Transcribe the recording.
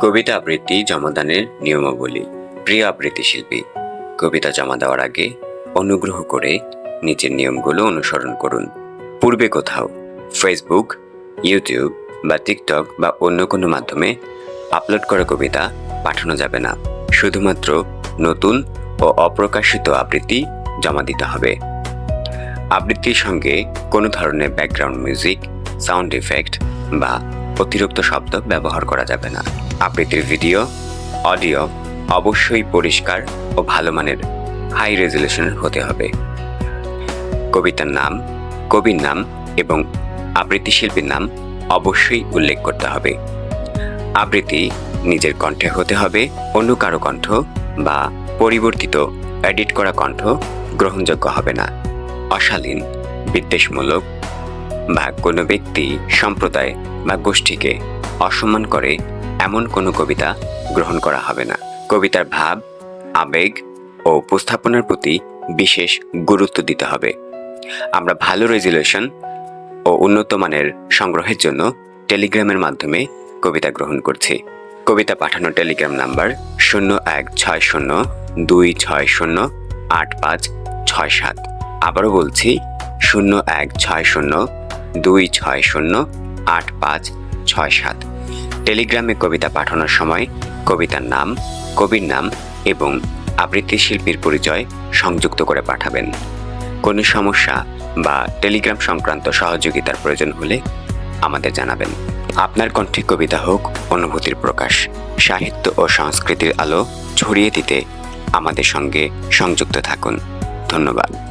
কবিতা আবৃত্তি জমাদানের নিয়মাবলী। প্রিয় আবৃত্তি শিল্পী, কবিতা জমা দেওয়ার আগে অনুগ্রহ করে নিচের নিয়মগুলো অনুসরণ করুন। পূর্বে কোথাও ফেসবুক, ইউটিউব বা টিকটক বা অন্য কোনো মাধ্যমে আপলোড করা কবিতা পাঠানো যাবে না। শুধুমাত্র নতুন ও অপ্রকাশিত আবৃত্তি জমা দিতে হবে। আবৃত্তির সঙ্গে কোনো ধরনের ব্যাকগ্রাউন্ড মিউজিক, সাউন্ড ইফেক্ট বা অতিরিক্ত শব্দ ব্যবহার করা যাবে না। আবৃত্তির ভিডিও, অডিও অবশ্যই পরিষ্কার ও ভালো মানের হাই রেজলিউশনের হতে হবে। কবিতার নাম, কবির নাম এবং আবৃত্তি শিল্পীর নাম অবশ্যই উল্লেখ করতে হবে। আবৃত্তি নিজের কণ্ঠে হতে হবে, অন্য কারো কণ্ঠ বা পরিবর্তিত এডিট করা কণ্ঠ গ্রহণযোগ্য হবে না। অশালীন, বিদ্বেষমূলক বা কোনো ব্যক্তি, সম্প্রদায় বা গোষ্ঠীকে অসম্মান করে এমন কোনো কবিতা গ্রহণ করা হবে না। কবিতার ভাব, আবেগ ও উপস্থাপনার প্রতি বিশেষ গুরুত্ব দিতে হবে। আমরা ভালো রেজলিউশন ও উন্নত মানের সংগ্রহের জন্য টেলিগ্রামের মাধ্যমে কবিতা গ্রহণ করছি। কবিতা পাঠানোর টেলিগ্রাম নাম্বার 016026085667। আবারও বলছি 016026085667। টেলিগ্রামে কবিতা পাঠানোর সময় কবিতার নাম, কবির নাম এবং আবৃত্তি শিল্পীর পরিচয় সংযুক্ত করে পাঠাবেন। কোনো সমস্যা বা টেলিগ্রাম সংক্রান্ত সহযোগিতার প্রয়োজন হলে আমাদের জানাবেন। আপনার কণ্ঠে কবিতা হোক অনুভূতির প্রকাশ। সাহিত্য ও সংস্কৃতির আলো ছড়িয়ে দিতে আমাদের সঙ্গে সংযুক্ত থাকুন। ধন্যবাদ।